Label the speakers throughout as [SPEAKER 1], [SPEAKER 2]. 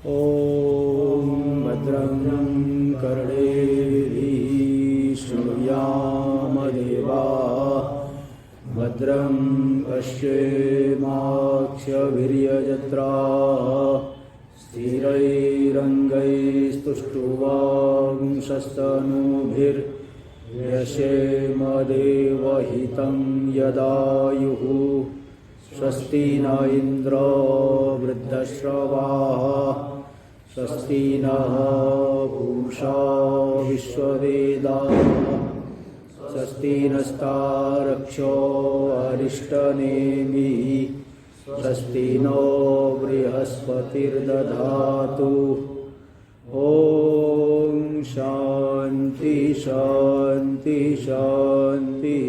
[SPEAKER 1] ॐ भद्रं कर्णेभिः शृणुयामदेवाः भद्रं पश्येमाक्षभिर्यजत्राः स्थिरैरङ्गैस्तुष्टुवांशस्तनूभिर्यशेमदेवहितं यदायुः स्वस्ति न इन्द्रो वृद्धश्रवाः स्वस्ति नः पूषा विश्ववेदाः स्वस्ति नस्तारक्षो अरिष्टनेमिः स्वस्ति नो बृहस्पतिर्दधातु। ॐ शान्ति शान्ति शान्ति।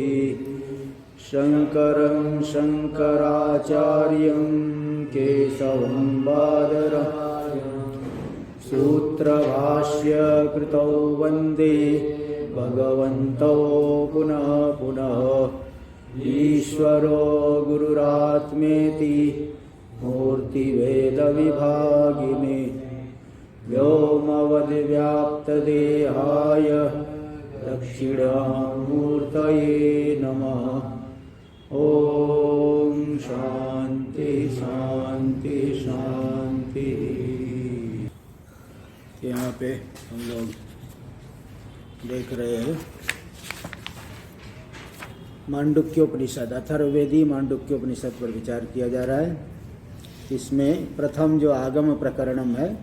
[SPEAKER 1] शङ्करं शङ्कराचार्यं केशवं बादरायणं सूत्रभाष्य कृतौ वन्दे भगवन्तौ पुनः पुनः। ईश्वरो गुरुरात्मेति मूर्तिभेदविभागिने व्योमवद्व्याप्तदेहाय दक्षिणामूर्तये नमः। ओम शांति शांति शांति। यहाँ पे हम लोग देख रहे हैं मांडुक्योपनिषद, अथर्ववेदी मांडुक्योपनिषद पर विचार किया जा रहा है। इसमें प्रथम जो आगम प्रकरणम है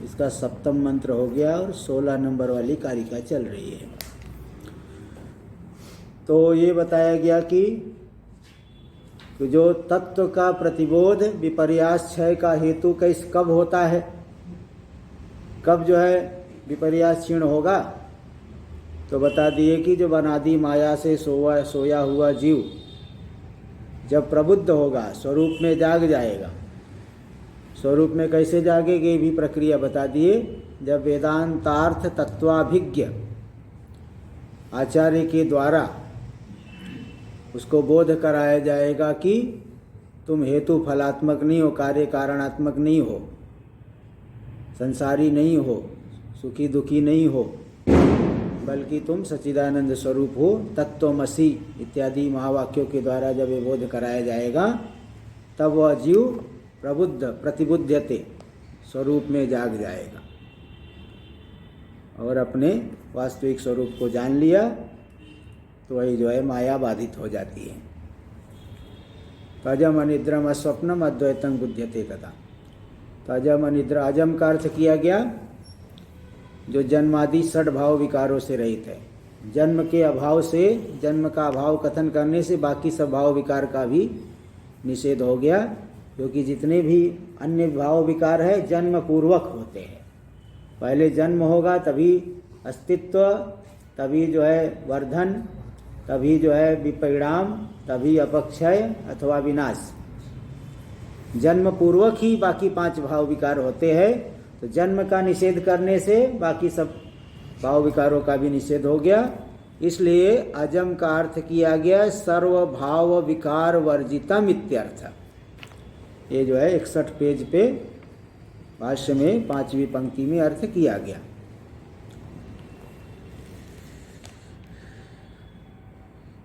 [SPEAKER 1] इसका 7वां मंत्र हो गया और 16 नंबर वाली कारिका चल रही है। तो ये बताया गया कि जो तत्व का प्रतिबोध विपर्यास क्षय का हेतु कब होता है, कब जो है विपर्यास क्षीण होगा, तो बता दिए कि जब अनादि माया से सोया हुआ जीव जब प्रबुद्ध होगा, स्वरूप में जाग जाएगा। स्वरूप में कैसे जागेगी ये भी प्रक्रिया बता दिए। जब वेदांतार्थ तत्वाभिज्ञ आचार्य के द्वारा उसको बोध कराया जाएगा कि तुम हेतु फलात्मक नहीं हो, कार्य कारणात्मक नहीं हो, संसारी नहीं हो, सुखी दुखी नहीं हो, बल्कि तुम सच्चिदानंद स्वरूप हो, तत्त्वमसि इत्यादि महावाक्यों के द्वारा जब ये बोध कराया जाएगा तब वह जीव प्रबुद्ध प्रतिबुद्धते स्वरूप में जाग जाएगा और अपने वास्तविक स्वरूप को जान लिया तो वही जो है माया बाधित हो जाती है। अजम अनिद्रम अस्वप्नम अद्वैतम बुध्यते तथा। तो अजम अनिद्रा, अजम का अर्थ किया गया जो जन्मादि षड भाव विकारों से रहित है। जन्म के अभाव से, जन्म का अभाव कथन करने से बाकी सब भाव विकार का भी निषेध हो गया, क्योंकि जितने भी अन्य भाव विकार है जन्म पूर्वक होते हैं। पहले जन्म होगा तभी अस्तित्व, तभी जो है वर्धन, तभी जो है विपरिणाम, तभी अपक्षय अथवा विनाश। जन्म पूर्वक ही बाकी 5 भाव विकार होते हैं। तो जन्म का निषेध करने से बाकी सब भाव विकारों का भी निषेध हो गया। इसलिए अजम का अर्थ किया गया सर्व भाव विकार वर्जितम इत्यर्थ। ये जो है 61 पेज पे भाष्य में 5वीं पंक्ति में अर्थ किया गया।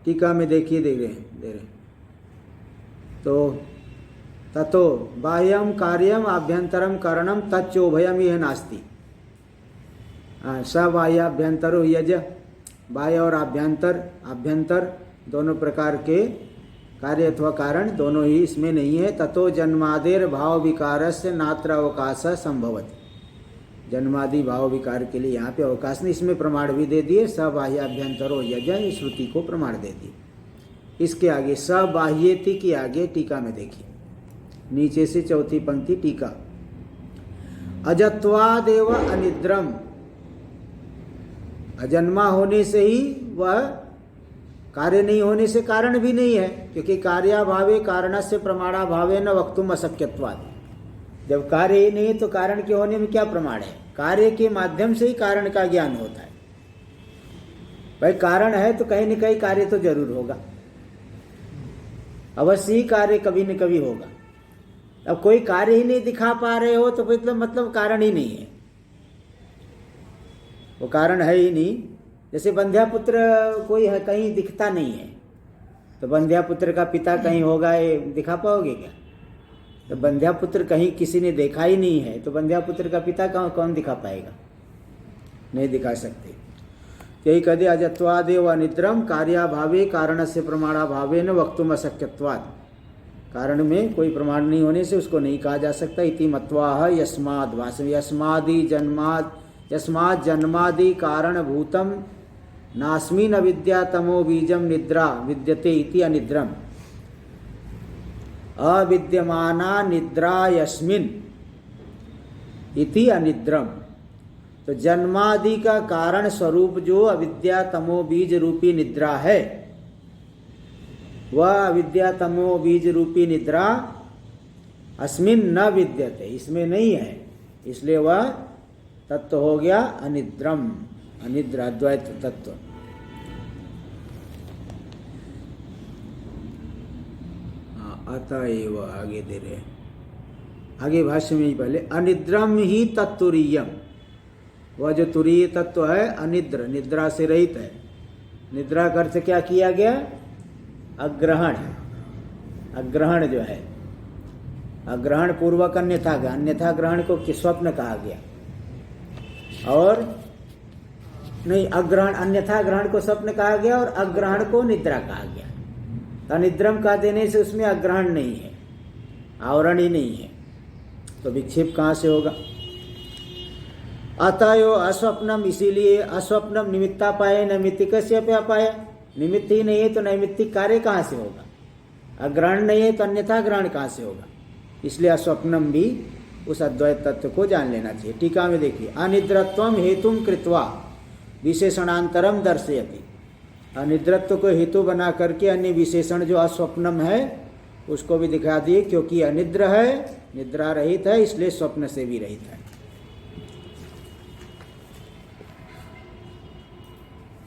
[SPEAKER 1] टीका में देखिए, दे रहे तो ततो बाह्यम कार्यम आभ्यंतरम करणम तच्चोभयम यह नास्ति। स बाह्याभ्यंतरो यज, बाह्य और आभ्यंतर दोनों प्रकार के कार्य अथवा कारण दोनों ही इसमें नहीं है। ततो जन्मादेर भाव विकारस्य नात्र अवकाश संभवति। जन्मादि भाव विकार के लिए यहाँ पे अवकाश नहीं, इसमें प्रमाण भी दे दिए। सबाह्याभ्यंतरो यज, इस श्रुति को प्रमाण दे दिए। इसके आगे सबाह्येति के आगे टीका में देखिए, नीचे से 4थी पंक्ति टीका। अजत्वादेव अनिद्रम, अजन्मा होने से ही वह कार्य नहीं होने से कारण भी नहीं है, क्योंकि कार्याभावे कारणस्य प्रमाणाभावे न वक्तुम अशक्यत्वात्। जब कार्य ही नहीं तो कारण के होने में क्या प्रमाण है? कार्य के माध्यम से ही कारण का ज्ञान होता है। भाई कारण है तो कहीं न कहीं कार्य तो जरूर होगा, अवश्य ही कार्य कभी न कभी होगा। अब कोई कार्य ही नहीं दिखा पा रहे हो तो मतलब कारण ही नहीं है, वो कारण है ही नहीं। जैसे बंध्यापुत्र कोई है, कहीं दिखता नहीं है, तो बंध्यापुत्र का पिता कहीं होगा, ये दिखा पाओगे क्या? तो बंध्यापुत्र कहीं किसी ने देखा ही नहीं है, तो बंध्यापुत्र का पिता कौन दिखा पाएगा? नहीं दिखा सकते। यही कदे अजत्वादेव अनिद्रम कार्याभावे कारणस्य प्रमाणाभावेन वक्तुम अशक्यत्वात्, कारण में कोई प्रमाण नहीं होने से उसको नहीं कहा जा सकता। इति मत्वा यस्माद् यस्माद् जन्मादि कारणभूतम नास्मिन् अविद्यातमो बीजम निद्रा विद्यते इति अनिद्रम। अविद्यमाना निद्रा यस्मिन् इति अनिद्रम। तो जन्मादि का कारण स्वरूप जो अविद्या तमो बीज रूपी निद्रा है, वह अविद्या तमो बीज रूपी निद्रा अस्मिन् न विद्यते, इसमें नहीं है, इसलिए वह तत्व हो गया अनिद्रम, अनिद्र अद्वैत तत्व। अतएव आगे दे रहे, आगे भाष्य में ही पहले अनिद्रम ही तत्तुरीयम, वह जो तुरीय तत्व है अनिद्र, निद्रा से रहित है। निद्रा का अर्थ क्या किया गया? अग्रहण, अग्रहण जो है, अग्रहण पूर्वक अन्यथा, अन्यथा ग्रहण को स्वप्न कहा गया, और नहीं अग्रहण, अन्यथा ग्रहण को स्वप्न कहा गया और अग्रहण को निद्रा कहा गया। तो अनिद्रम का देने से उसमें अग्रहण नहीं है, आवरण ही नहीं है, तो विक्षेप कहाँ से होगा? अतएव अस्वप्नम, इसीलिए अस्वप्नम निमित्तापाय नैमित्तिकस्य अपाय, निमित्त ही नहीं है तो नैमित्तिक कार्य कहाँ से होगा? अग्रहण नहीं है तो अन्यथा ग्रहण कहाँ से होगा? इसलिए अस्वप्नम भी उस अद्वैत तत्व को जान लेना चाहिए। टीका में देखिए, अनिद्रत्वम हेतुम कृत्वा विशेषणांतरम दर्शयति। अनिद्रत्व को हेतु बना करके अन्य विशेषण जो अस्वप्नम है उसको भी दिखा दिए, क्योंकि अनिद्र है, निद्रा रहित है, इसलिए स्वप्न से भी रहित है।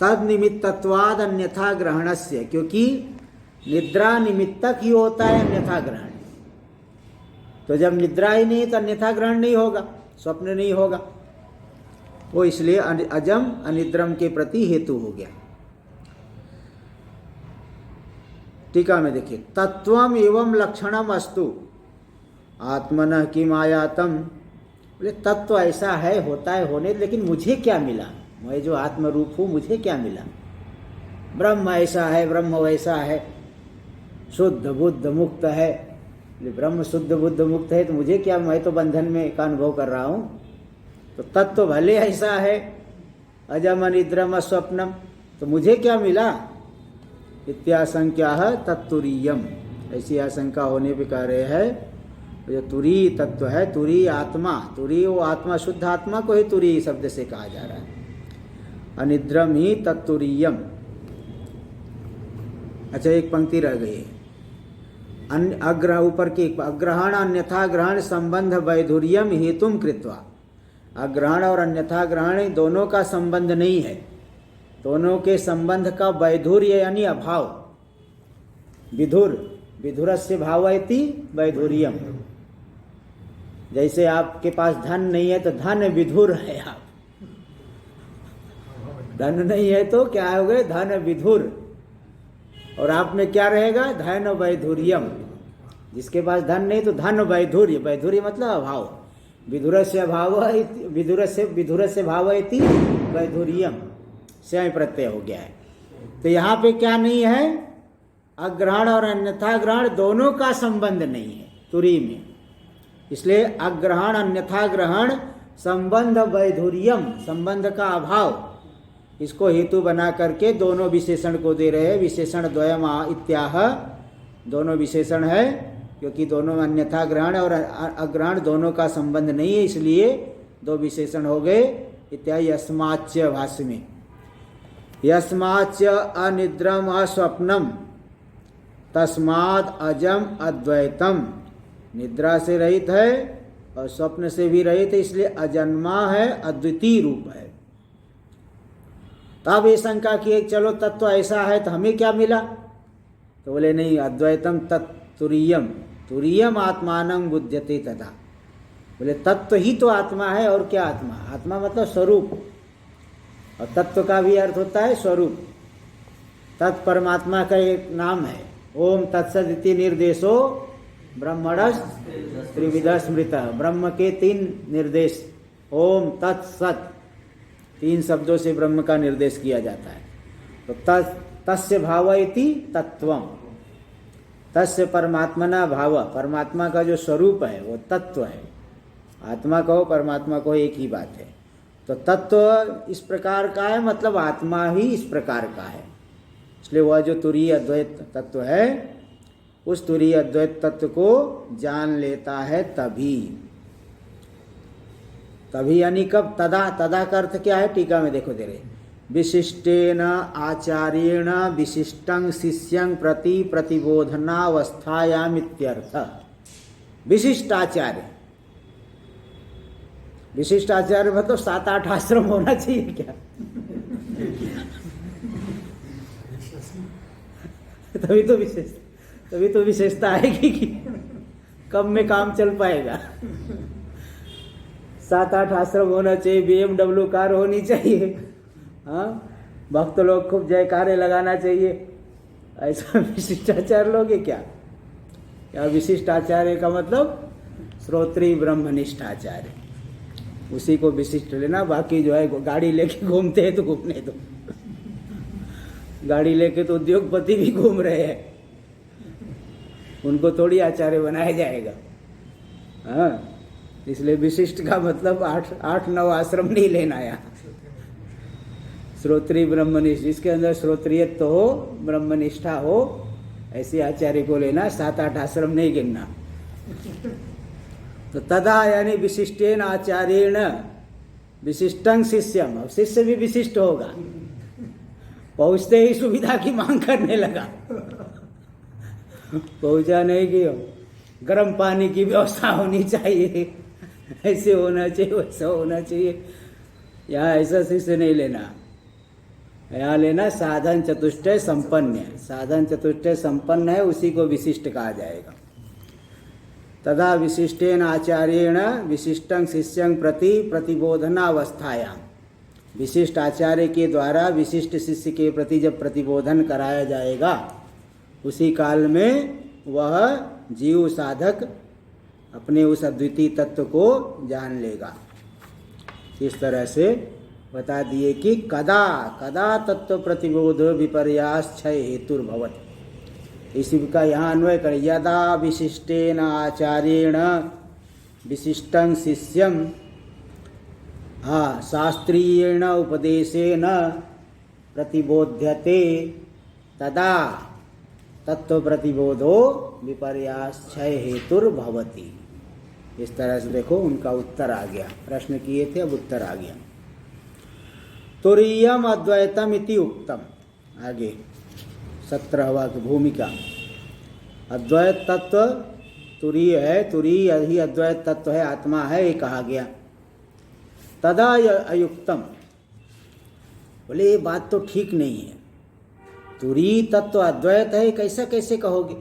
[SPEAKER 1] तद निमित्तत्वाद अन्यथा ग्रहणस्य, क्योंकि निद्रा निमित्तक ही होता है अन्यथा ग्रहण। तो जब निद्रा ही नहीं तो अन्यथा ग्रहण नहीं होगा, स्वप्न नहीं होगा, वो इसलिए अजम अनिद्रम के प्रति हेतु हो गया। टीका में देखिए, तत्वम एवं लक्षणम अस्तु आत्मनः किम आयातम। बोले तत्व ऐसा है, होता है होने, लेकिन मुझे क्या मिला? मैं जो आत्म रूप हूँ, मुझे क्या मिला? ब्रह्म ऐसा है, ब्रह्म वैसा है, शुद्ध बुद्ध मुक्त है। ब्रह्म शुद्ध बुद्ध मुक्त है तो मुझे क्या? मैं तो बंधन में का अनुभव कर रहा हूँ। तो तत्व भले ऐसा है, अजम अनिद्रम स्वप्नम, तो मुझे क्या मिला? इत्याशंका तत्तुरीयम, ऐसी आशंका होने पे कह रहे हैं जो तुरी तत्व है, तुरी आत्मा, तुरी वो आत्मा, शुद्ध आत्मा को ही तुरी शब्द से कहा जा रहा है। अनिद्रम ही तत्तुरीयम। अच्छा, एक पंक्ति रह गई है, अग्रह ऊपर की, अग्रहण अन्यथा ग्रहण संबंध वैधुर्यम हेतुम कृत्वा। अग्रहण और अन्यथा ग्रहण दोनों का संबंध नहीं है, दोनों के संबंध का वैधुर्य यानी अभाव। विधुर, विधुरस्य भावयति वैधुर्यम। जैसे आपके पास धन नहीं है तो धन विधुर है, आप धन नहीं है तो क्या हो गए? धन विधुर। और आप में क्या रहेगा? धन वैधुर्यम। जिसके पास धन नहीं तो धन वैधुर्य, वैधुर्य मतलब अभाव। विधुरस्य भाव, विधुरस्य भावयति वैधुर्यम, स्वयं प्रत्यय हो गया है। तो यहाँ पे क्या नहीं है? अग्रहण और अन्यथा ग्रहण दोनों का संबंध नहीं है तुरी में, इसलिए अग्रहण अन्यथा ग्रहण संबंध वैधुर्यम, संबंध का अभाव, इसको हेतु बना करके दोनों विशेषण को दे रहे हैं। विशेषण द्वयम इत्याह, दोनों विशेषण है, क्योंकि दोनों अन्यथा ग्रहण और अग्रहण दोनों का संबंध नहीं है, इसलिए दो विशेषण हो गए। इत्यादि यस्माच्च भाष्य में, यस्माच्च अनिद्रम अस्वप्नम तस्माद अजम अद्वैतम। निद्रा से रहित है और स्वप्न से भी रहित है, इसलिए अजन्मा है, अद्वितीय रूप है। तब ये शंका की चलो तत्व ऐसा है तो हमें क्या मिला? तो बोले नहीं, अद्वैतम तत्तुरीयम, तुरीयम आत्मानं बुध्यते तथा। बोले तत्व ही तो आत्मा है, और क्या आत्मा? आत्मा मतलब स्वरूप, और तत्व का भी अर्थ होता है स्वरूप। तत् परमात्मा का एक नाम है। ओम तत्सदिति निर्देशो ब्रह्मणस् त्रिविध स्मृत। ब्रह्म के 3 निर्देश, ओम तत्सत, 3 शब्दों से ब्रह्म का निर्देश किया जाता है। तो तस्य भाव इति तत्वम, तस्य परमात्मना भाव, परमात्मा का जो स्वरूप है वो तत्व है। आत्मा कहो परमात्मा कहो एक ही बात है। तो तत्व इस प्रकार का है, मतलब आत्मा ही इस प्रकार का है। इसलिए वह जो तुरीय अद्वैत तत्व है, उस तुरीय अद्वैत तत्व को जान लेता है तभी। तभी यानी कब? तदा। तदा का अर्थ क्या है? टीका में देखो तेरे, विशिष्टेन आचार्येण विशिष्टं शिष्यं प्रति प्रतिबोधनावस्थायाम इत्यर्थ। विशिष्ट आचार्य, विशिष्ट आचार्य मतलब 7-8 आश्रम होना चाहिए क्या? तभी तो विशेषता आएगी कि कब में काम चल पाएगा। 7-8 आश्रम होना चाहिए, BMW कार होनी चाहिए, हाँ, भक्त लोग खूब जयकारे लगाना चाहिए। ऐसा विशिष्टाचार्य लोग है क्या? या विशिष्टाचार्य का मतलब श्रोत्री ब्रह्मनिष्ठ आचार्य, उसी को विशिष्ट लेना। बाकी जो है गाड़ी लेके घूमते हैं तो घूमने दो। गाड़ी लेके तो उद्योगपति भी घूम रहे हैं, उनको थोड़ी आचार्य बनाया जाएगा। हाँ, इसलिए विशिष्ट का मतलब 8-9 आश्रम नहीं लेना यहाँ। श्रोत्री ब्रह्मनिष्ठ, जिसके अंदर श्रोत्रियत्व हो, ब्रह्मनिष्ठा हो, ऐसे आचार्य को लेना, 7-8 आश्रम नहीं गिनना। तो तदा यानी विशिष्टेन आचार्येण विशिष्टं शिष्यम, अब शिष्य भी विशिष्ट होगा। पहुंचते ही सुविधा की मांग करने लगा। पहुंचा नहीं कि गर्म पानी की व्यवस्था होनी चाहिए, ऐसे होना चाहिए, वैसा होना चाहिए। यहाँ ऐसा शिष्य नहीं लेना, यहाँ लेना साधन चतुष्टय संपन्न है। साधन चतुष्टय संपन्न है, उसी को विशिष्ट कहा जाएगा। तदा विशिष्टेन आचार्येण विशिष्टं शिष्यं प्रति प्रतिबोधनावस्थायां, विशिष्ट आचार्य के द्वारा विशिष्ट शिष्य के प्रति जब प्रतिबोधन कराया जाएगा, उसी काल में वह जीव साधक अपने उस अद्वितीय तत्व को जान लेगा। इस तरह से बता दिए कि कदा कदा तत्व प्रतिबोध विपर्यास क्षय हेतुर्भवत्। इसी का यहाँ अन्वय कर, यदा विशिष्टेन आचार्येण विशिष्टं शिष्यं शास्त्रीयेण उपदेशेन प्रतिबोध्यते तदा तत्व प्रतिबोधो विपर्यास क्षय हेतुर्भवति। इस तरह से देखो उनका उत्तर आ गया। प्रश्न किए थे, अब उत्तर आ गया। तुरीयम अद्वैतम इति उक्तम। आगे 17वां की भूमिका। अद्वैत तत्व तुरीय है, तुरीय ही अद्वैत तत्व है, आत्मा है, ये कहा गया। तदा अयुक्तम, बोले ये बात तो ठीक नहीं है। तुरीय तत्व अद्वैत है, कैसा कैसे कहोगे?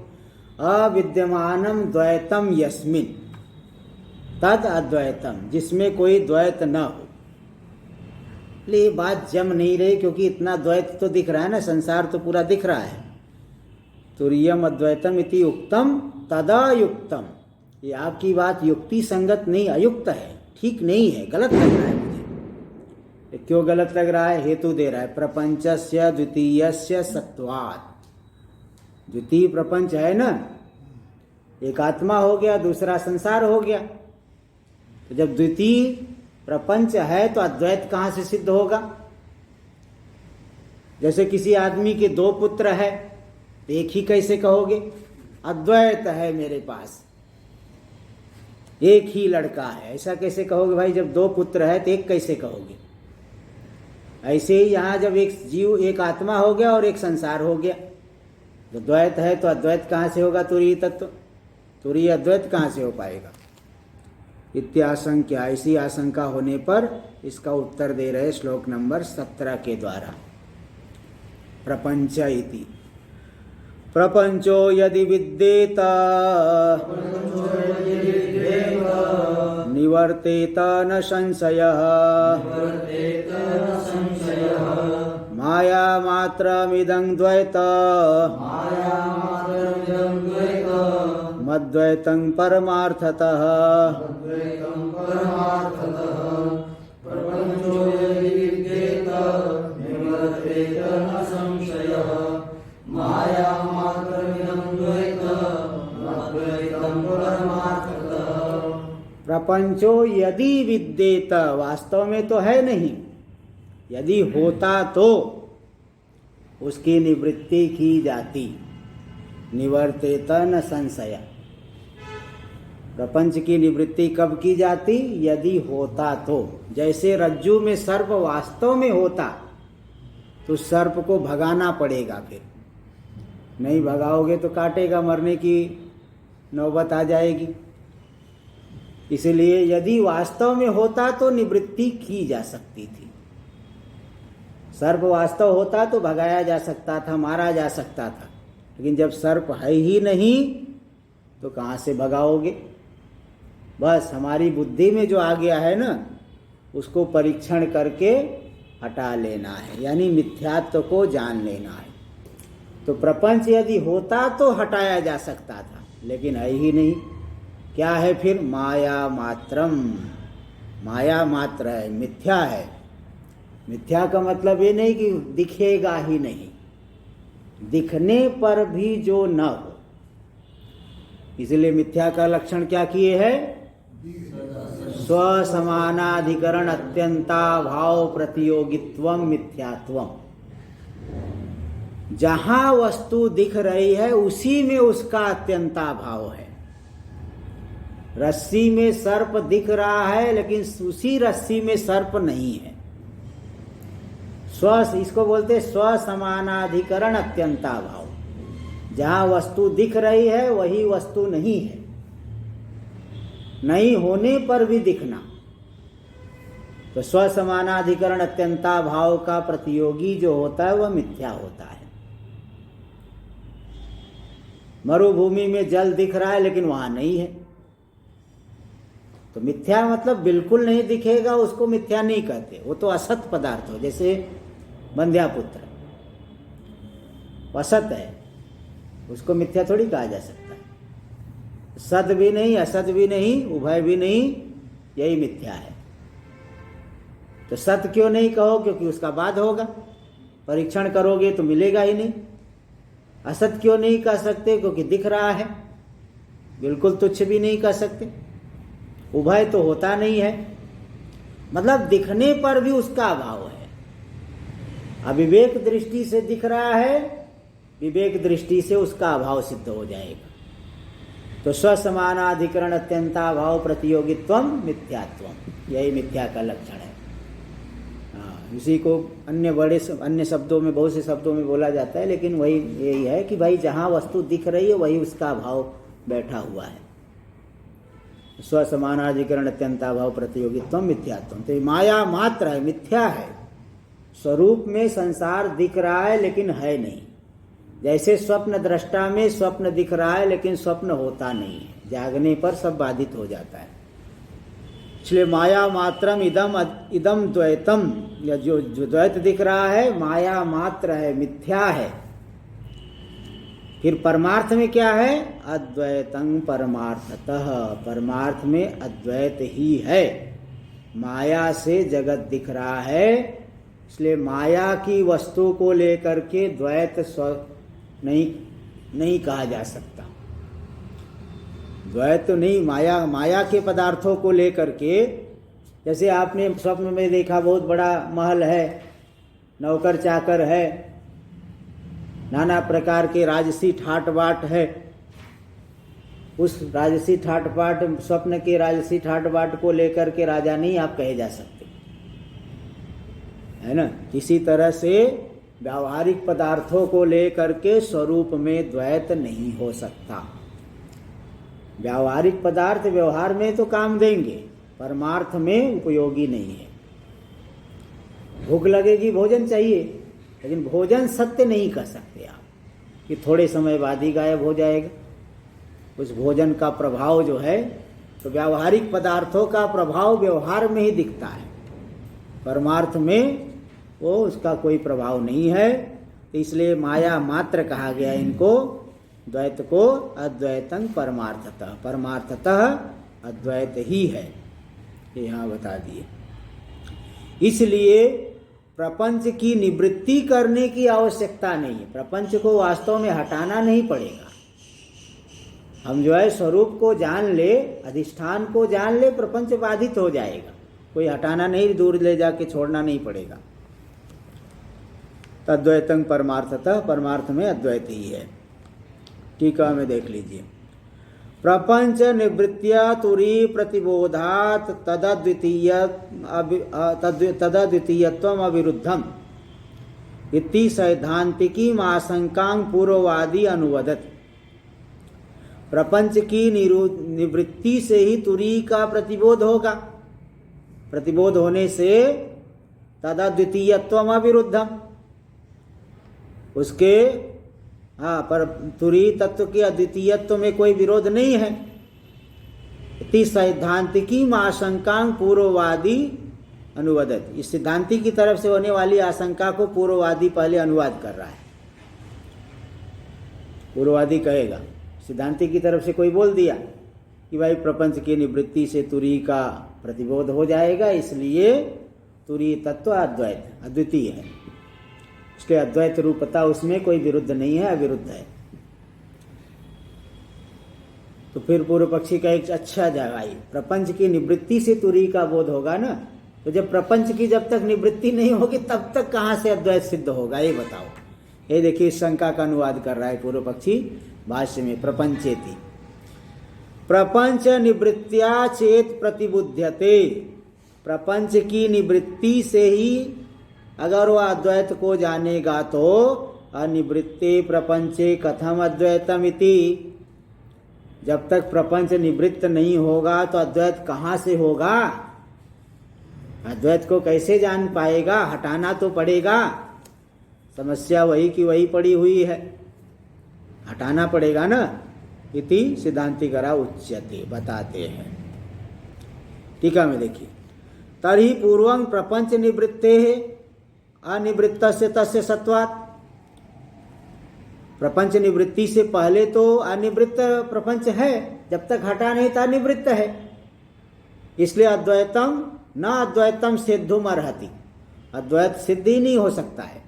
[SPEAKER 1] अविद्यमानम द्वैतम यस्मिन तद अद्वैतम, जिसमें कोई द्वैत न हो। ये बात जम नहीं रही, क्योंकि इतना द्वैत तो दिख रहा है ना, संसार तो पूरा दिख रहा है। तुरीयम अद्वैतम इति उक्तम तदा युक्तम, ये आपकी बात युक्ति संगत नहीं, अयुक्त है, ठीक नहीं है, गलत लग रहा है मुझे। क्यों गलत लग रहा है? हेतु दे रहा है, प्रपंचस्य द्वितीयस्य सत्वात्। द्वितीय प्रपंच है ना, एक आत्मा हो गया, दूसरा संसार हो गया। तो जब द्वितीय प्रपंच है तो अद्वैत कहाँ से सिद्ध होगा? जैसे किसी आदमी के 2 पुत्र है, एक ही कैसे कहोगे? अद्वैत है मेरे पास, एक ही लड़का है, ऐसा कैसे कहोगे भाई? जब 2 पुत्र है तो एक कैसे कहोगे? ऐसे ही यहाँ जब एक जीव, एक आत्मा हो गया और एक संसार हो गया, तो द्वैत है तो अद्वैत कहाँ से होगा? तुरीय तत्व, तुरीय अद्वैत कहाँ से हो पाएगा? इत्याशंका, ऐसी आशंका होने पर इसका उत्तर दे रहे श्लोक नंबर 17 के द्वारा। प्रपंच इति प्रपंचो यदि विद्येत निवर्तेत न संशयः माया मात्रमिदं द्वैत मद्वैतं परमार्थतः प्रपंचो यदि विद्येत, वास्तव में तो है नहीं, यदि होता तो उसकी निवृत्ति की जाती। निवर्तेत न संशय, प्रपंच की निवृत्ति कब की जाती? यदि होता तो। जैसे रज्जु में सर्प वास्तव में होता तो सर्प को भगाना पड़ेगा, फिर नहीं भगाओगे तो काटेगा, मरने की नौबत आ जाएगी। इसलिए यदि वास्तव में होता तो निवृत्ति की जा सकती थी। सर्प वास्तव होता तो भगाया जा सकता था, मारा जा सकता था, लेकिन जब सर्प है ही नहीं तो कहाँ से भगाओगे? बस हमारी बुद्धि में जो आ गया है ना, उसको परीक्षण करके हटा लेना है, यानी मिथ्यात्व को जान लेना है। तो प्रपंच यदि होता तो हटाया जा सकता था, लेकिन है ही नहीं। क्या है फिर? माया मात्रम, माया मात्र है, मिथ्या है। मिथ्या का मतलब ये नहीं कि दिखेगा ही नहीं, दिखने पर भी जो न हो। इसलिए मिथ्या का लक्षण क्या किए है? स्वसमानाधिकरण अत्यंता भाव प्रतियोगित्वम मिथ्यात्वम। जहां वस्तु दिख रही है उसी में उसका अत्यंता भाव है। रस्सी में सर्प दिख रहा है लेकिन उसी रस्सी में सर्प नहीं है। इसको बोलते स्वसमानाधिकरण अत्यंता भाव। जहां वस्तु दिख रही है वही वस्तु नहीं है, नहीं होने पर भी दिखना। तो स्वसमानाधिकरण अत्यंता भाव का प्रतियोगी जो होता है वह मिथ्या होता है। मरुभूमि में जल दिख रहा है लेकिन वहां नहीं है, तो मिथ्या मतलब बिल्कुल नहीं दिखेगा, उसको मिथ्या नहीं कहते, वो तो असत पदार्थ हो। जैसे बंध्यापुत्र असत है, उसको मिथ्या थोड़ी कहा जा सकता है। सत भी नहीं, असत भी नहीं, उभय भी नहीं, यही मिथ्या है। तो सत क्यों नहीं कहो? क्योंकि उसका बाद होगा, परीक्षण करोगे तो मिलेगा ही नहीं। असत क्यों नहीं कह सकते? क्योंकि दिख रहा है, बिल्कुल तुच्छ भी नहीं कह सकते। उभय तो होता नहीं है, मतलब दिखने पर भी उसका अभाव है। अविवेक दृष्टि से दिख रहा है, विवेक दृष्टि से उसका अभाव सिद्ध हो जाएगा। तो स्वसमानाधिकरण अत्यंता भाव प्रतियोगित्वम मिथ्यात्वम, यही मिथ्या का लक्षण है। इसी को अन्य शब्दों में, बहुत से शब्दों में बोला जाता है, लेकिन वही यही है कि भाई जहां वस्तु दिख रही है वही उसका अभाव बैठा हुआ है। स्वसमानाधिकरण अत्यंता भाव प्रतियोगित्वम मिथ्यात्वम, तो माया मात्र है, मिथ्या है। स्वरूप में संसार दिख रहा है लेकिन है नहीं। जैसे स्वप्न दृष्टा में स्वप्न दिख रहा है लेकिन स्वप्न होता नहीं है, जागने पर सब बाधित हो जाता है। इसलिए माया मात्रम इदम द्वैतम, या जो द्वैत दिख रहा है माया मात्र है, मिथ्या है। फिर परमार्थ में क्या है? अद्वैतं परमार्थतः, परमार्थ में अद्वैत ही है। माया से जगत दिख रहा है, इसलिए माया की वस्तु को लेकर के द्वैत नहीं कहा जा सकता। द्वैत तो नहीं, माया के पदार्थों को लेकर के, जैसे आपने स्वप्न में देखा बहुत बड़ा महल है, नौकर चाकर है, नाना प्रकार के राजसी ठाट बाट है। उस राजसी ठाट बाट, स्वप्न के राजसी ठाट बाट को लेकर के राजा नहीं आप कहे जा सकते, है ना। इसी तरह से व्यावहारिक पदार्थों को लेकर के स्वरूप में द्वैत नहीं हो सकता। व्यावहारिक पदार्थ व्यवहार में तो काम देंगे, परमार्थ में उपयोगी नहीं है। भूख लगेगी, भोजन चाहिए, लेकिन भोजन सत्य नहीं कर सकते आप, कि थोड़े समय बाद ही गायब हो जाएगा। उस भोजन का प्रभाव जो है, तो व्यावहारिक पदार्थों का प्रभाव व्यवहार में ही दिखता है, परमार्थ में वो उसका कोई प्रभाव नहीं है। तो इसलिए माया मात्र कहा गया इनको, द्वैत को अद्वैतं परमार्थतः, परमार्थतः अद्वैत ही है, ये यहाँ बता दिए। इसलिए प्रपंच की निवृत्ति करने की आवश्यकता नहीं है, प्रपंच को वास्तव में हटाना नहीं पड़ेगा। हम जो है स्वरूप को जान ले, अधिष्ठान को जान ले, प्रपंच बाधित हो जाएगा, कोई हटाना नहीं, दूर ले जाके छोड़ना नहीं पड़ेगा। तद्वैतं परमार्थतः, परमार्थ में अद्वैत ही है। टीका में देख लीजिए, प्रपंच निवृत्त्या तुरी प्रतिबोधात तदद्वितीयत्वम अविरुद्धम इति सैद्धांतिकी आशंकां पूर्ववादी अनुवदत। प्रपंच की निवृत्ति से ही तुरी का प्रतिबोध होगा, प्रतिबोध होने से तदद्वितीयत्वम अविरुद्धम, उसके पर तुरी तत्व के अद्वितीयत्व में कोई विरोध नहीं है। इति सैद्धांतिकी आशंकां पूर्ववादी अनुवदत, इस सिद्धांति की तरफ से होने वाली आशंका को पूर्ववादी पहले अनुवाद कर रहा है। पूर्ववादी कहेगा, सिद्धांति की तरफ से कोई बोल दिया कि भाई प्रपंच की निवृत्ति से तुरी का प्रतिबोध हो जाएगा, इसलिए तुरी तत्व अद्वैत अद्वितीय है, उसके अद्वैत रूपता उसमें कोई विरुद्ध नहीं है, अविरुद्ध है। तो फिर पूर्व पक्षी का एक अच्छा जगह, प्रपंच की निवृत्ति से तुरी का बोध होगा ना, तो जब प्रपंच की जब तक निवृत्ति नहीं होगी तब तक कहाँ से अद्वैत सिद्ध होगा, ये बताओ। ये देखिए इस शंका का अनुवाद कर रहा है पूर्व पक्षी भाष्य में, प्रपंचेति प्रपंच निवृत्त्या चेत प्रतिबुध्यते, प्रपंच की निवृत्ति से ही अगर वह अद्वैत को जानेगा तो अनिवृत्ते प्रपंचे कथम अद्वैतम इति, जब तक प्रपंच निवृत्त नहीं होगा तो अद्वैत कहाँ से होगा, अद्वैत को कैसे जान पाएगा, हटाना तो पड़ेगा, समस्या वही की वही पड़ी हुई है, हटाना पड़ेगा ना। इति सिद्धांतिकरा उच्यते, बताते हैं। टीका में देखिए, तर्हि पूर्वं प्रपंच निवृत्ते है अनिवृत्त से तस्य सत्वात्, प्रपंच निवृत्ति से पहले तो अनिवृत्त प्रपंच है, जब तक हटा नहीं था निवृत्त है, इसलिए अद्वैतम न अद्वैतम सिद्धुम अर्हति, अद्वैत सिद्ध ही नहीं हो सकता है।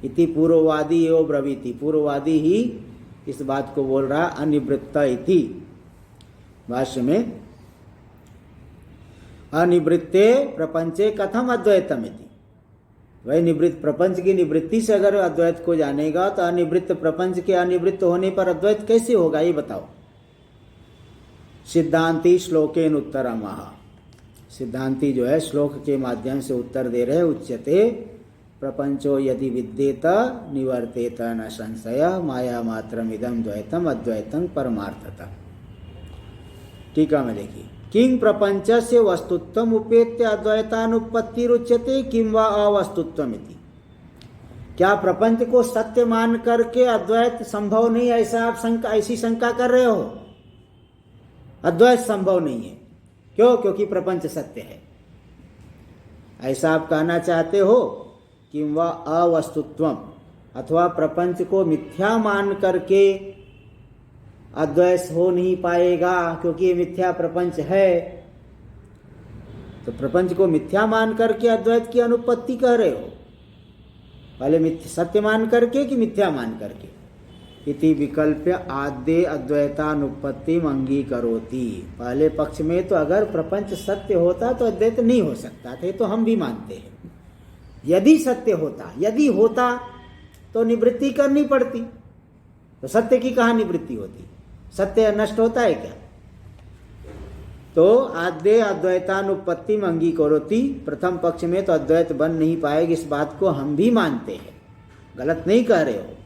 [SPEAKER 1] इति पूर्ववादी एवं ब्रवीति, पूर्ववादी ही इस बात को बोल रहा, अनिवृत्त इति भाष्य में, अनिवृत्ते प्रपंचे कथम अद्वैतम इति, वही निवृत्त प्रपंच की निवृत्ति से अगर अद्वैत को जानेगा तो अनिवृत्त प्रपंच के अनिवृत्त होने पर अद्वैत कैसे होगा, ये बताओ। सिद्धांति श्लोकेन उत्तरमः, सिद्धांति जो है श्लोक के माध्यम से उत्तर दे रहे, उच्यते प्रपंचो यदि विद्येत निवर्तेत न संशय माया मात्रमिदं द्वैतम अद्वैतं परमार्थतः। टीका में देखिए, किं प्रपंचस्य वस्तुत्वम उपेत्य अद्वैतानुपत्तिरुच्यते किं वा अवस्तुत्वमिति, क्या प्रपंच को सत्य मान करके अद्वैत संभव नहीं, ऐसा आप ऐसी शंका कर रहे हो? अद्वैत संभव नहीं है, क्यों? क्योंकि प्रपंच सत्य है, ऐसा आप कहना चाहते हो। किं वा अवस्तुत्वम, अथवा प्रपंच को मिथ्या मान करके अद्वैत हो नहीं पाएगा क्योंकि ये मिथ्या प्रपंच है, तो प्रपंच को मिथ्या मान करके अद्वैत की अनुपत्ति कह रहे हो, पहले सत्य मान करके कि मिथ्या मान करके। इति विकल्प्य आद्य अद्वैतानुपत्ति अंगीकरोति, पहले पक्ष में तो अगर प्रपंच सत्य होता तो अद्वैत नहीं हो सकता थे, तो हम भी मानते हैं। यदि सत्य होता, यदि होता तो निवृत्ति करनी पड़ती, तो सत्य की कहाँ निवृत्ति होती, सत्य नष्ट होता है क्या? तो आद्य अद्वैतानुपत्ति अंगीकरोति, प्रथम पक्ष में तो अद्वैत बन नहीं पाएगी, इस बात को हम भी मानते हैं, गलत नहीं कह रहे हो।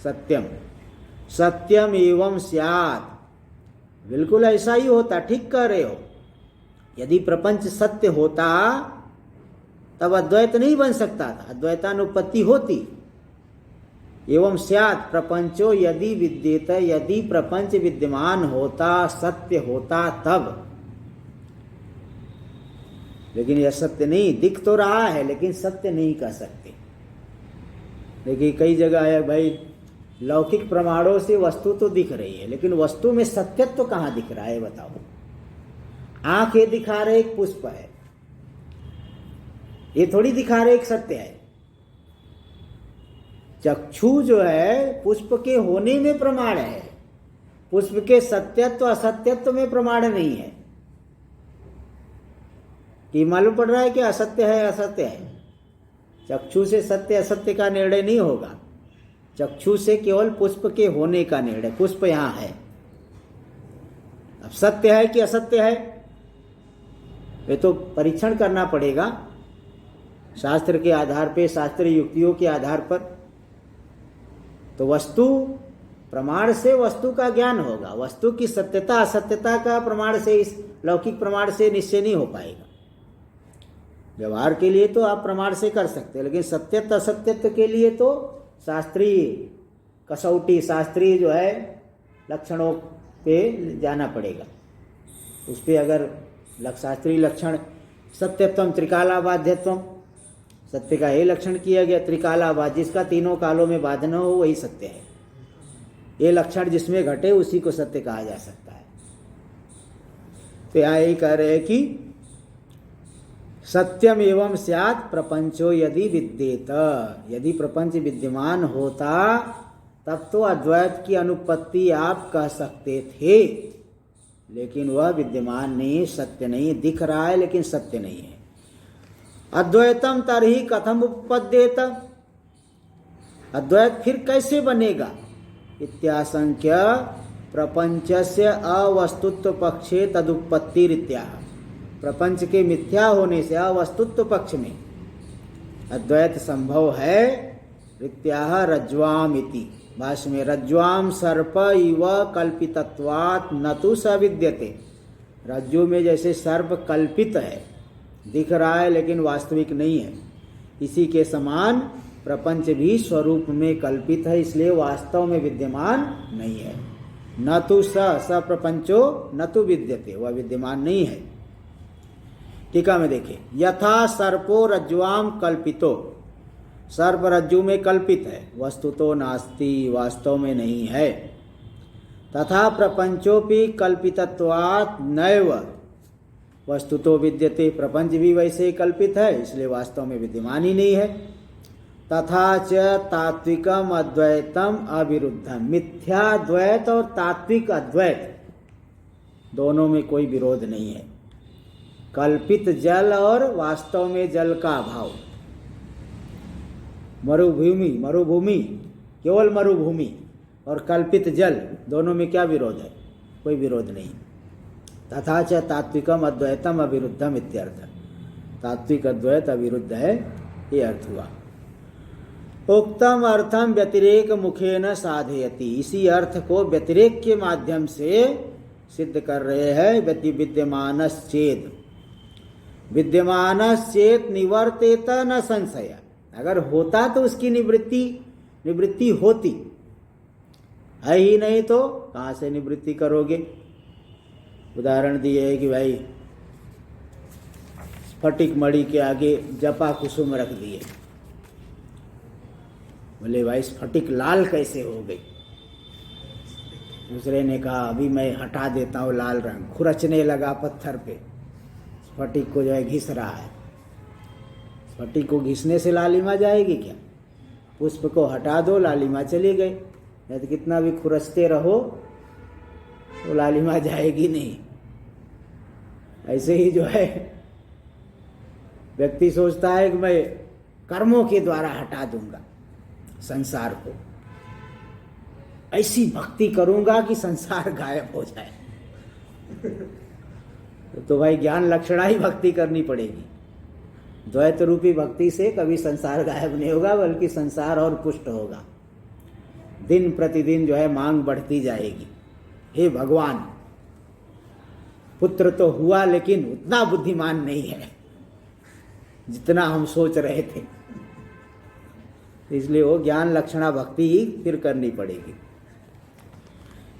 [SPEAKER 1] सत्यम सत्यम एवं स्यात्, बिल्कुल ऐसा ही होता, ठीक कह रहे हो। यदि प्रपंच सत्य होता तब अद्वैत नहीं बन सकता था, अद्वैतानुपत्ति होती। एवं स्यात् प्रपंचो यदि विद्येत, यदि प्रपंच विद्यमान होता, सत्य होता तब। लेकिन यह सत्य नहीं, दिख तो रहा है लेकिन सत्य नहीं कह सकते। देखिए कई जगह है भाई, लौकिक प्रमाणों से वस्तु तो दिख रही है लेकिन वस्तु में सत्यत्व तो कहाँ दिख रहा है बताओ। आंख ये दिखा रहे एक पुष्प है, ये थोड़ी दिखा रहे एक सत्य है। चक्षु जो है पुष्प के होने में प्रमाण है, पुष्प के सत्यत्व असत्यत्व में प्रमाण नहीं है। कि मालूम पड़ रहा है कि असत्य है असत्य है। चक्षु से सत्य असत्य का निर्णय नहीं होगा, चक्षु से केवल पुष्प के होने का निर्णय। पुष्प यहां है, अब सत्य है कि असत्य है ये तो परीक्षण करना पड़ेगा शास्त्र के आधार पे, शास्त्रीय युक्तियों के आधार पर। तो वस्तु प्रमाण से वस्तु का ज्ञान होगा, वस्तु की सत्यता असत्यता का प्रमाण से, इस लौकिक प्रमाण से निश्चय नहीं हो पाएगा। व्यवहार के लिए तो आप प्रमाण से कर सकते हैं, लेकिन सत्यत्व असत्यत्व के लिए तो शास्त्रीय कसौटी, शास्त्रीय जो है लक्षणों पे जाना पड़ेगा। उस पर अगर शास्त्रीय लक्षण सत्यत्वम त्रिकालाबाध्यत्वम, सत्य का ये लक्षण किया गया त्रिकालाबाध, जिसका तीनों कालों में बाधना हो वही सत्य है। ये लक्षण जिसमें घटे उसी को सत्य कहा जा सकता है। तो यहाँ यही कह रहे हैं कि सत्यम एवं स्यात् प्रपंचो यदि विद्येत, यदि प्रपंच विद्यमान होता तब तो अद्वैत की अनुपत्ति आप कह सकते थे, लेकिन वह विद्यमान नहीं, सत्य नहीं, दिख रहा है लेकिन सत्य नहीं है। अद्वैतम तर्हि कथम उपपद्येत, अद्वैत फिर कैसे बनेगा। इत्याशंक्य प्रपंचस्य अवस्तुत्व पक्षे तदुपत्तिरित्याह, प्रपंच के मिथ्या होने से अवस्तुत्व पक्ष में अद्वैत संभव है। इत्याह रज्ज्वाम इति, भाष्य में रज्ज्वाम सर्प इव कल्पितत्वात् न तु स विद्यते, रज्जु में जैसे सर्प कल्पित है, दिख रहा है लेकिन वास्तविक नहीं है, इसी के समान प्रपंच भी स्वरूप में कल्पित है, इसलिए वास्तव में विद्यमान नहीं है। न तु स प्रपंचो न तु विद्यते, वह विद्यमान नहीं है। टीका में देखिए, यथा सर्पो रज्ज्वाम कल्पितो, सर्प रज्जु में कल्पित है, वस्तुतो नास्ति, वास्तव में नहीं है। तथा प्रपंचोपि कल्पितत्वात् नैव वस्तुतो विद्यते, प्रपंच भी वैसे ही कल्पित है इसलिए वास्तव में विद्यमान ही नहीं है। तथा च तात्विकम अद्वैतम अविरुद्धम, मिथ्या द्वैत और तात्विक अद्वैत दोनों में कोई विरोध नहीं है। कल्पित जल और वास्तव में जल का अभाव, मरुभूमि केवल मरुभूमि और कल्पित जल, दोनों में क्या विरोध है, कोई विरोध नहीं। तथा च तात्विकम अद्वैतम अविरुद्धम इत्यर्थ, तात्विक अद्वैत अविरुद्ध है, ये अर्थ हुआ। उक्तम अर्थम व्यतिरेक मुखेन साधयति, इसी अर्थ को व्यतिरेक के माध्यम से सिद्ध कर रहे हैं। विद्यमानश्चेद, विद्यमानश्चेत निवर्तेत न संशय, अगर होता तो उसकी निवृत्ति होती, है ही नहीं तो कहाँ से निवृत्ति करोगे। उदाहरण दिए है कि भाई स्फटिक मणि के आगे जपा कुसुम रख दिए, बोले भाई स्फटिक लाल कैसे हो गई। दूसरे ने कहा अभी मैं हटा देता हूँ लाल रंग, खुरचने लगा पत्थर पे, स्फटिक को जो है घिस रहा है। स्फटिक को घिसने से लालिमा जाएगी क्या, पुष्प को हटा दो लालिमा चली गई, नहीं तो कितना भी खुरचते रहो तो लालिमा जाएगी नहीं। ऐसे ही जो है व्यक्ति सोचता है कि मैं कर्मों के द्वारा हटा दूंगा संसार को, ऐसी भक्ति करूंगा कि संसार गायब हो जाए। तो भाई ज्ञान लक्षणा ही भक्ति करनी पड़ेगी। द्वैत रूपी भक्ति से कभी संसार गायब नहीं होगा, बल्कि संसार और पुष्ट होगा। दिन प्रतिदिन जो है मांग बढ़ती जाएगी, हे भगवान पुत्र तो हुआ लेकिन उतना बुद्धिमान नहीं है जितना हम सोच रहे थे। इसलिए वो ज्ञान लक्षणा भक्ति ही फिर करनी पड़ेगी।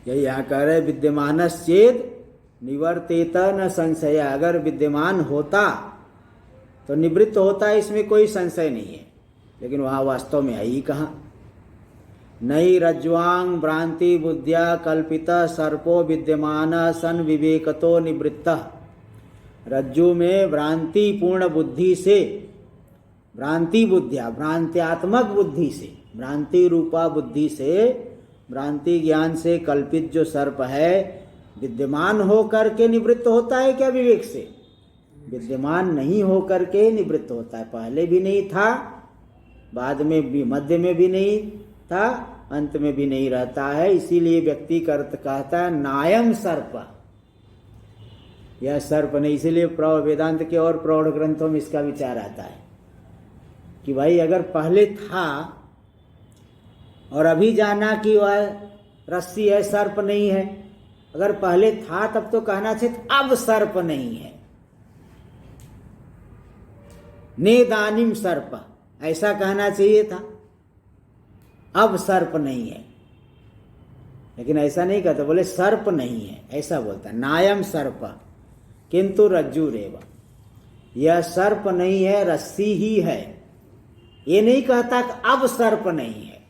[SPEAKER 1] यही यहाँ कह रहे विद्यमानश्चेद निवर्तेत न संशय। अगर विद्यमान होता तो निवृत्त होता है, इसमें कोई संशय नहीं है, लेकिन वहाँ वास्तव में है ही कहाँ। नई रज्ज्वांग भ्रांति बुद्धिया कल्पित सर्पो विद्यमान सन विवेकतो निवृत्त। रज्जु में भ्रांति पूर्ण बुद्धि से, भ्रांति बुद्धिया भ्रांत्यात्मक बुद्धि से, भ्रांति रूपा बुद्धि से, भ्रांति ज्ञान से कल्पित जो सर्प है विद्यमान हो करके निवृत्त होता है क्या विवेक से? विद्यमान नहीं हो करके निवृत्त होता है। पहले भी नहीं था, बाद में भी, मध्य में भी नहीं था, अंत में भी नहीं रहता है। इसीलिए व्यक्ति कहता है नायम सर्प, यह सर्प नहीं। इसीलिए वेदांत के और प्रौढ़ ग्रंथों में इसका विचार आता है कि भाई अगर पहले था और अभी जाना कि वह रस्सी है, सर्प नहीं है, अगर पहले था तब तो कहना चाहिए अब सर्प नहीं है, नेदानिम सर्प, ऐसा कहना चाहिए था, अब सर्प नहीं है। लेकिन ऐसा नहीं कहता, बोले सर्प नहीं है, ऐसा बोलता है नायम सर्प किंतु रज्जुरेव। यह सर्प नहीं है, रस्सी ही है। ये नहीं कहता कि अब सर्प नहीं है।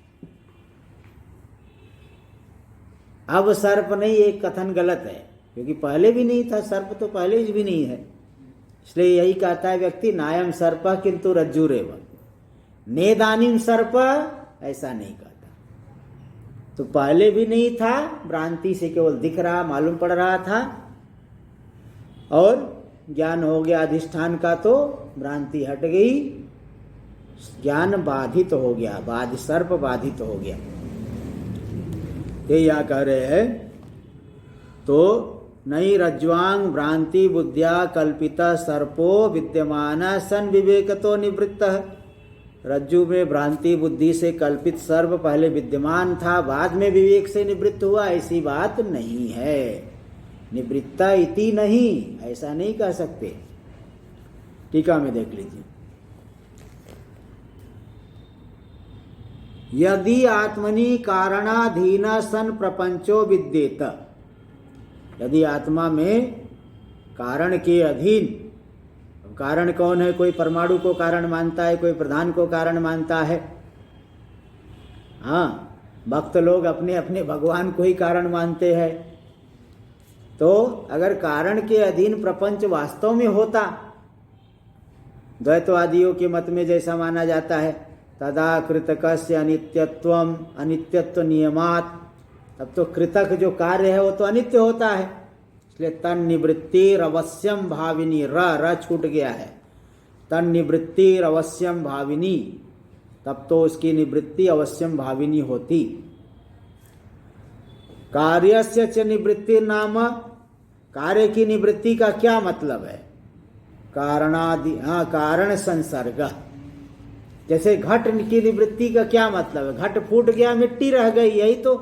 [SPEAKER 1] अब सर्प नहीं, एक कथन गलत है, क्योंकि पहले भी नहीं था सर्प, तो पहले भी नहीं है। इसलिए यही कहता है व्यक्ति नायम सर्प किंतु रज्जुरेव, नेदानिम सर्प, ऐसा नहीं कहता। तो पहले भी नहीं था, भ्रांति से केवल दिख रहा, मालूम पड़ रहा था, और ज्ञान हो गया अधिष्ठान का तो भ्रांति हट गई, ज्ञान बाधित हो गया, सर्प बाधित हो गया। ये यहाँ कह रहे हैं तो नई रज्ज्वांग भ्रांति बुद्धिया कल्पित सर्पो विद्यमान सन विवेकतो निवृत्त। रज्जु में भ्रांति बुद्धि से कल्पित सर्प पहले विद्यमान था, बाद में विवेक से निवृत्त हुआ, ऐसी बात नहीं है। निवृत्ता इति नहीं, ऐसा नहीं कह सकते। टीका में देख लीजिए, यदि आत्मनि कारणाधीन सन प्रपंचो विद्येत। यदि आत्मा में कारण के अधीन, कारण कौन है? कोई परमाणु को कारण मानता है, कोई प्रधान को कारण मानता है। हाँ, भक्त लोग अपने अपने भगवान को ही कारण मानते हैं। तो अगर कारण के अधीन प्रपंच वास्तव में होता, द्वैतवादियों के मत में जैसा माना जाता है, तदा कृतकस्य अनित्यत्वम अनित्यत्व नियमात, तब तो कृतक जो कार्य है वो तो अनित्य होता है। इसलिए तन निवृत्तिर अवश्यम भाविनी, र छूट गया है, तन निवृत्तिर अवश्यम भाविनी, तब तो उसकी निवृत्ति अवश्यम भाविनी होती। कार्यस्य च निवृत्ति नाम, कार्य की निवृत्ति का क्या मतलब है? कारणादि, कारण संसर्ग। जैसे घट की निवृत्ति का क्या मतलब है? घट फूट गया, मिट्टी रह गई, यही तो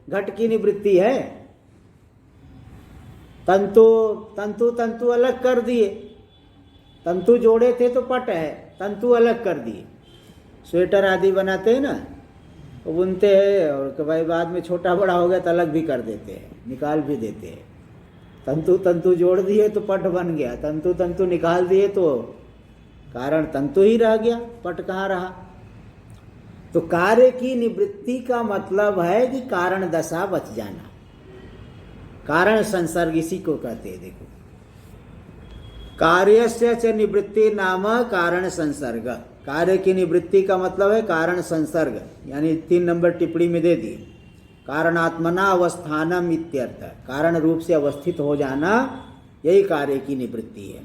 [SPEAKER 1] घट की निवृत्ति है। तंतु अलग कर दिए, तंतु जोड़े थे तो पट है, तंतु अलग कर दिए। स्वेटर आदि बनाते हैं ना, वो बुनते हैं और भाई बाद में छोटा बड़ा हो गया तो अलग भी कर देते हैं, निकाल भी देते हैं। तंतु जोड़ दिए तो पट बन गया, तंतु निकाल दिए तो कारण तंतु ही रह गया, पट कहाँ रहा। तो कार्य की निवृत्ति का मतलब है कि कारण दशा बच जाना, कारण संसर्ग, इसी को कहते हैं। देखो, कार्यस्य च निवृत्ति नाम कारण संसर्ग। कार्य की निवृत्ति का मतलब है कारण संसर्ग, यानी 3 नंबर टिप्पणी में दे दिए, कारणात्मना अवस्थानम इत्यर्थ, कारण रूप से अवस्थित हो जाना, यही कार्य की निवृत्ति है।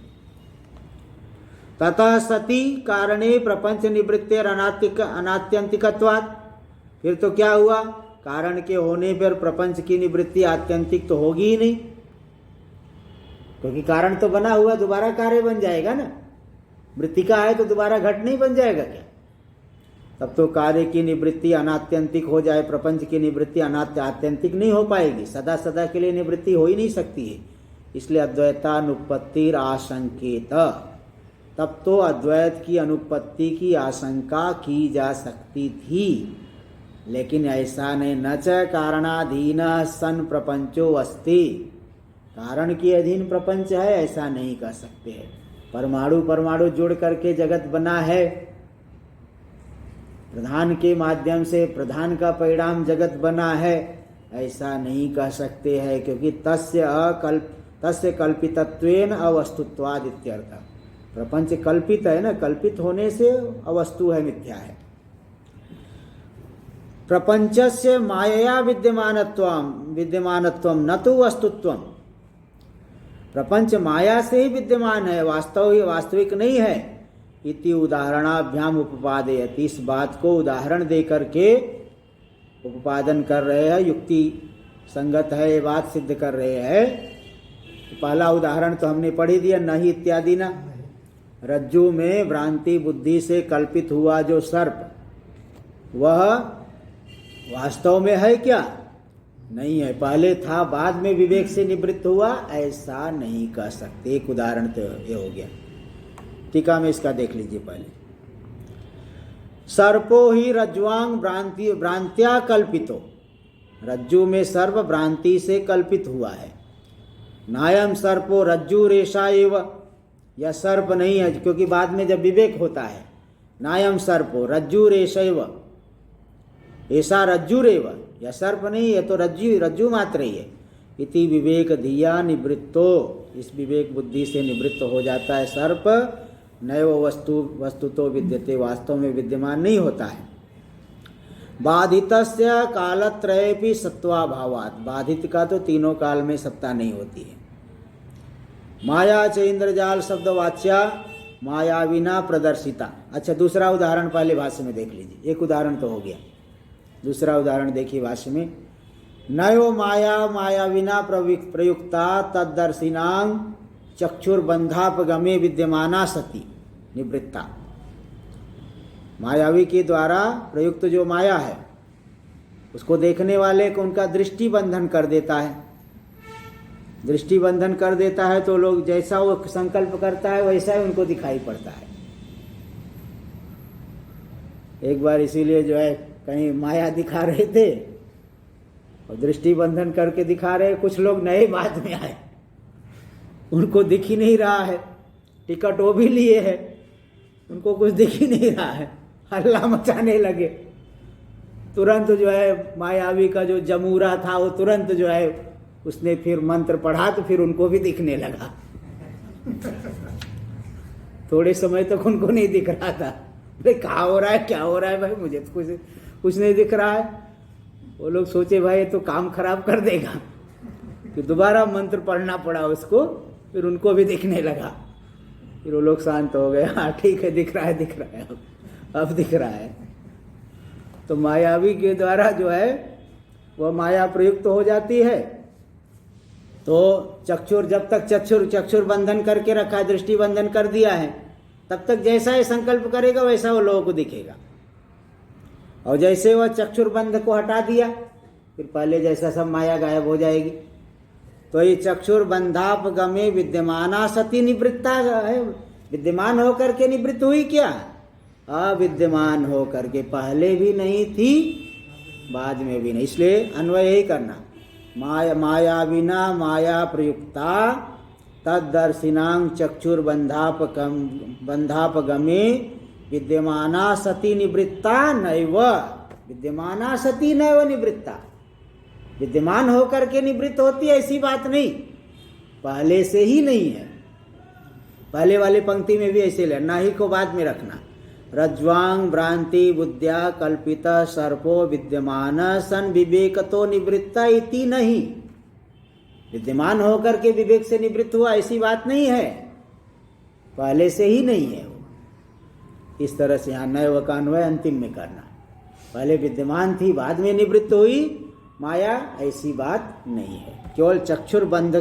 [SPEAKER 1] ततः सती कारणे प्रपंच निवृत्तिर अनात्यंतिकत्वात्, फिर तो क्या हुआ? कारण के होने पर प्रपंच की निवृत्ति आत्यंतिक तो होगी ही नहीं, क्योंकि कारण तो बना हुआ, दोबारा कार्य बन जाएगा ना। मृतिका है तो दोबारा घट नहीं बन जाएगा क्या? तब तो कार्य की निवृत्ति अनात्यंतिक हो जाए, प्रपंच की निवृत्ति आत्यंतिक नहीं हो पाएगी, सदा सदा के लिए निवृत्ति हो ही नहीं सकती है। इसलिए अद्वैतानुपत्तिर आशंकेत, तब तो अद्वैत की अनुपत्ति की आशंका की जा सकती थी, लेकिन ऐसा नहीं। न च कारणाधीन सन प्रपंचो अस्ति, कारण के अधीन प्रपंच है ऐसा नहीं कह सकते हैं। परमाणु परमाणु जुड़ करके जगत बना है, प्रधान के माध्यम से प्रधान का परिणाम जगत बना है, ऐसा नहीं कह सकते हैं, क्योंकि तस्य कल्पितत्वेन अवस्तुत्वाद इत्यर्थ। प्रपंच कल्पित है ना, कल्पित होने से अवस्तु है, मिथ्या है। प्रपंचस्य मायया विद्यमानत्वम न तो वस्तुत्वम। प्रपंच माया से ही विद्यमान है, वास्तविक नहीं है। इति उदाहरणाभ्याम उपपादयति, इस बात को उदाहरण दे करके उपपादन कर रहे हैं, युक्ति संगत है ये बात सिद्ध कर रहे हैं। पहला उदाहरण तो हमने पढ़ ही दिया, नहीं इत्यादि ना। रज्जु में भ्रांति बुद्धि से कल्पित हुआ जो सर्प, वह वास्तव में है क्या? नहीं है, पहले था बाद में विवेक से निवृत्त हुआ, ऐसा नहीं कह सकते। एक उदाहरण तो ये हो गया। टीका में इसका देख लीजिए पहले। सर्पो ही रज्ज्वांग भ्रांत्या कल्पितो, रज्जु में सर्प भ्रांति से कल्पित हुआ है। नायम सर्पो रज्जु रेशा एव, यह सर्प नहीं है, क्योंकि बाद में जब विवेक होता है, नायम सर्पो रज्जु रेशैव, ऐसा रज्जु रेव, यह सर्प नहीं है, तो रज्जु मात्र ही है। इति विवेक धिया निवृत्तो, इस विवेक बुद्धि से निवृत्त हो जाता है सर्प। नैव वस्तु तो विद्यते, वास्तव में विद्यमान नहीं होता है। बाधितस्य कालत्रयेपि सत्वाभावात्, बाधित का तो तीनों काल में सत्ता नहीं होती है। माया च इंद्रजाल शब्द वाच्या माया विना प्रदर्शिता। अच्छा, दूसरा उदाहरण पहले भाष्य में देख लीजिए। एक उदाहरण तो हो गया, दूसरा उदाहरण देखिए भाष्य में। नयो माया विना प्रयुक्ता तद्दर्शिनां चक्षुर्बंधापगमे विद्यमाना सती निवृत्ता। मायावी के द्वारा प्रयुक्त जो माया है, उसको देखने वाले को उनका दृष्टि बंधन कर देता है। दृष्टि बंधन कर देता है तो लोग जैसा वो संकल्प करता है वैसा ही उनको दिखाई पड़ता है। एक बार इसीलिए जो है कहीं माया दिखा रहे थे और दृष्टि बंधन करके दिखा रहे, कुछ लोग नए बाद में आए, उनको दिख ही नहीं रहा है, टिकट वो भी लिए है, उनको कुछ दिख ही नहीं रहा है, हल्ला मचाने लगे। तुरंत जो है मायावी का जो जमूरा था वो तुरंत जो है उसने फिर मंत्र पढ़ा तो फिर उनको भी दिखने लगा। थोड़े समय तक उनको नहीं दिख रहा था, भाई क्या हो रहा है, क्या हो रहा है, भाई मुझे तो कुछ नहीं दिख रहा है। वो लोग सोचे भाई ये तो काम खराब कर देगा, फिर दोबारा मंत्र पढ़ना पड़ा उसको, फिर उनको भी दिखने लगा। फिर वो लोग शांत हो गए, हाँ ठीक है, दिख रहा है, अब दिख रहा है। तो मायावी के द्वारा जो है वह माया प्रयुक्त हो जाती है। तो चक्षुर, जब तक चक्षुर बंधन करके रखा है, दृष्टि बंधन कर दिया है, तब तक जैसा ये संकल्प करेगा वैसा वो लोगों को दिखेगा। और जैसे वह चक्षुर बंध को हटा दिया, फिर पहले जैसा सब माया गायब हो जाएगी। तो ये चक्षुर बंधापगमे विद्यमाना सती निवृत्ता है, विद्यमान होकर के निवृत्त हुई क्या? अविद्यमान होकर के, पहले भी नहीं थी बाद में भी नहीं। इसलिए अन्वय यही करना, माया विना माया प्रयुक्ता तद्दर्शिनां चक्षुर बंधापगमे विद्यमाना सती निवृत्ता नैव, विद्यमाना सती नैव निवृत्ता, विद्यमान होकर के निवृत्त होती है ऐसी बात नहीं, पहले से ही नहीं है। पहले वाली पंक्ति में भी ऐसे लेना ही को बाद में रखना। रज्ज्वांग भ्रांति बुद्ध्या कल्पित सर्पो विद्यमान सन विवेकतो निवृत्ता इति नहीं, विद्यमान होकर के विवेक से निवृत्त हुआ ऐसी बात नहीं है, पहले से ही नहीं है वो। इस तरह से यहाँ नैव का अन्वय अंतिम में करना, पहले विद्यमान थी बाद में निवृत्त हुई माया, ऐसी बात नहीं है। केवल चक्षुर बंध,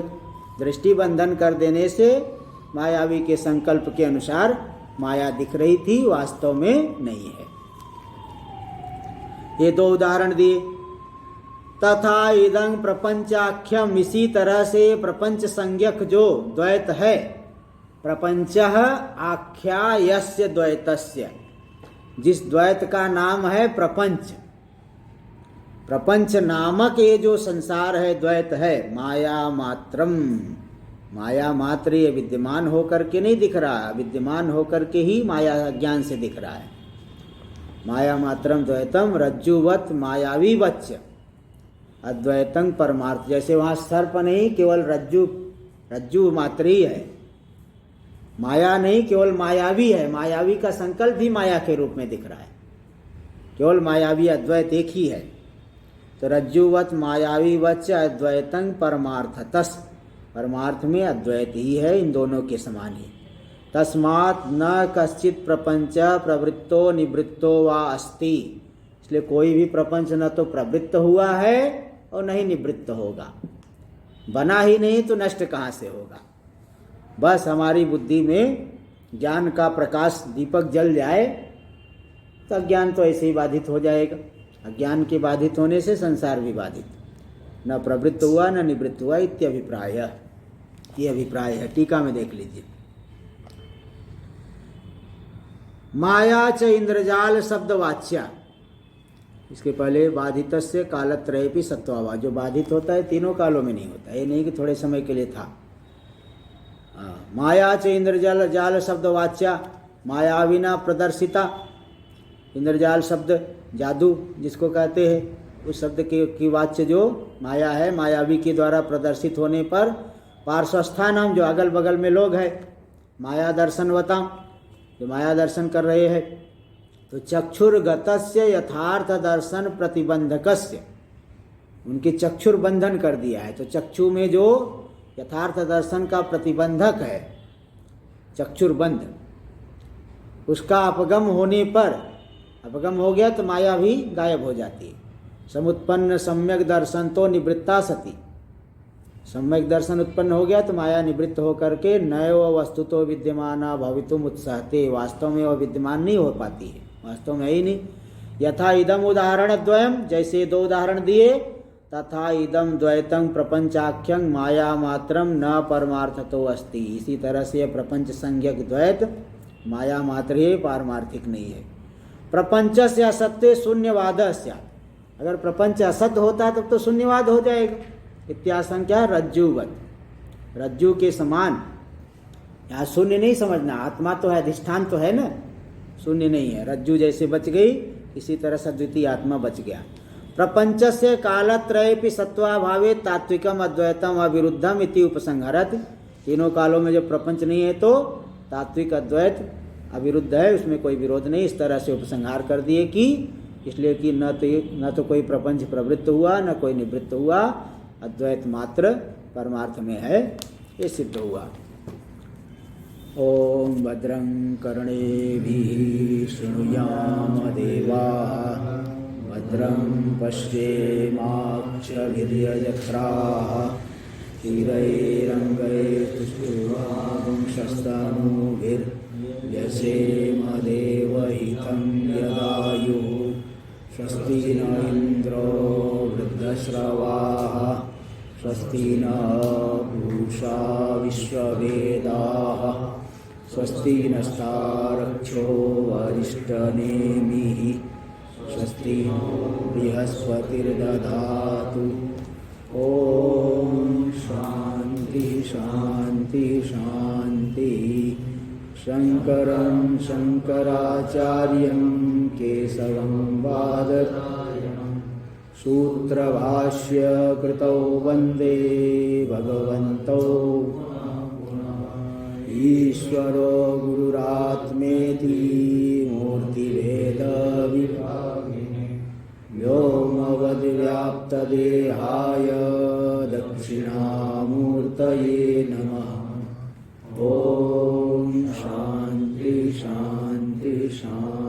[SPEAKER 1] दृष्टि बंधन कर देने से मायावी के संकल्प के अनुसार माया दिख रही थी, वास्तव में नहीं है। ये दो उदाहरण दिए। तथा इदं प्रपंचाख्यम, इसी तरह से प्रपंच संज्ञक जो द्वैत है, प्रपंचः आख्या यस्य द्वैतस्य, जिस द्वैत का नाम है प्रपंच। प्रपंच नामक ये जो संसार है, द्वैत है, माया मात्रम, माया मात्र ये विद्यमान होकर के नहीं दिख रहा, विद्यमान होकर के ही माया ज्ञान से दिख रहा है। माया मात्रम द्वैतम रज्जुवत मायावी वच्च अद्वैतं परमार्थ। जैसे वहाँ सर्प नहीं, केवल रज्जु मात्र ही है, माया नहीं, केवल मायावी है। मायावी का संकल्प भी माया के रूप में दिख रहा है, केवल मायावी अद्वैत एक ही है। तो रज्जुवत मायावी वच्च अद्वैतं परमार्थतस्, परमार्थ में अद्वैत ही है, इन दोनों के समान ही। तस्मात् न कश्चित प्रपंच प्रवृत्तो निवृत्तो वा अस्ति, इसलिए कोई भी प्रपंच न तो प्रवृत्त हुआ है और न ही निवृत्त होगा। बना ही नहीं तो नष्ट कहाँ से होगा। बस हमारी बुद्धि में ज्ञान का प्रकाश दीपक जल जाए तो अज्ञान तो ऐसे ही बाधित हो जाएगा। अज्ञान के बाधित होने से संसार भी बाधित, न प्रवृत्त हुआ न निवृत्त हुआ इत्यभिप्राय, ये अभिप्राय है। टीका में देख लीजिए। माया च इंद्रजाल शब्द वाच्या, इसके पहले बाधितस्य कालत्रयेपि सत्वावा, जो बाधित होता है तीनों कालों में नहीं होता, ये नहीं कि थोड़े समय के लिए था। माया च इंद्रजाल जाल शब्द वाच्या, मायाविना प्रदर्शिता। इंद्रजाल शब्द जादू जिसको कहते हैं, उस शब्द की वाच्य जो माया है, मायावी के द्वारा प्रदर्शित होने पर पार्श्वस्था नाम, जो अगल बगल में लोग हैं, माया दर्शनवता, जो माया दर्शन कर रहे हैं। तो चक्षुर्गतस्य यथार्थ दर्शन प्रतिबंधकस्य, उनके चक्षुर बंधन कर दिया है। तो चक्षु में जो यथार्थ दर्शन का प्रतिबंधक है, चक्षुर्बंध, उसका अपगम होने पर, अपगम हो गया तो माया भी गायब हो जाती है। समुत्पन्न सम्यक दर्शन तो निवृत्ता सती, सम्यक दर्शन उत्पन्न हो गया तो माया निवृत्त होकर के नैव वस्तु तो विद्यमान भवितुम उत्साहते, वास्तव में वह विद्यमान नहीं हो पाती है, वास्तव में ही नहीं। यथा इदम उदाहरण द्वयम, जैसे दो उदाहरण दिए, तथा इदम द्वैतं प्रपंचाख्यं माया मात्रम न परमार्थतो अस्ति, इसी तरह से प्रपंच संज्ञक द्वैत माया मात्र है, पारमार्थिक नहीं है। प्रपंच से असत्य शून्यवाद, अगर प्रपंच असत्य होता तब तो शून्यवाद हो जाएगा। इत्याशंका रज्जुवत, रज्जु के समान। यहाँ शून्य नहीं समझना, आत्मा तो है, अधिष्ठान तो है ना, शून्य नहीं है। रज्जु जैसे बच गई, इसी तरह से द्वितीय आत्मा बच गया। प्रपंच से कालत्रयेपि सत्वाभावे तात्विकम अद्वैतम अविरुद्धम इति उपसंहरत, तीनों कालों में जब प्रपंच नहीं है तो तात्विक अद्वैत अविरुद्ध है, उसमें कोई विरोध नहीं। इस तरह से उपसंहार कर दिए कि इसलिए कि न तो कोई प्रपंच प्रवृत्त हुआ न कोई निवृत्त हुआ, अद्वैत मात्र परमार्थ में है, ये सिद्ध हुआ। ओम भद्रं कर्णेभिः शृणुयाम देवाः, भद्रं पश्येमाक्षभिर्यजत्राः, स्थिरैरङ्गैस्तुष्टुवांशस्तनूभिर्यसेम देवहितं यदायुः। स्वस्ति न इन्द्रो वृद्धश्रवाः, स्वस्ति न पूषा विश्ववेदाः, स्वस्ति नस्तारक्षो वरिष्ठनेमिः, स्वस्ति बृहस्पतिर्दधातु। ओम शांति शांति शांति। शंकरं शंकराचार्यं केशवं बादरायणं, सूत्रभाष्य कृतौ वंदे भगवन्तौ ईश्वरो गुरुरात्मेति मूर्तिभेद विभागिने, व्योमवद्व्याप्तदेहाय दक्षिणामूर्तये नमः। ओम शांति शांति शांति।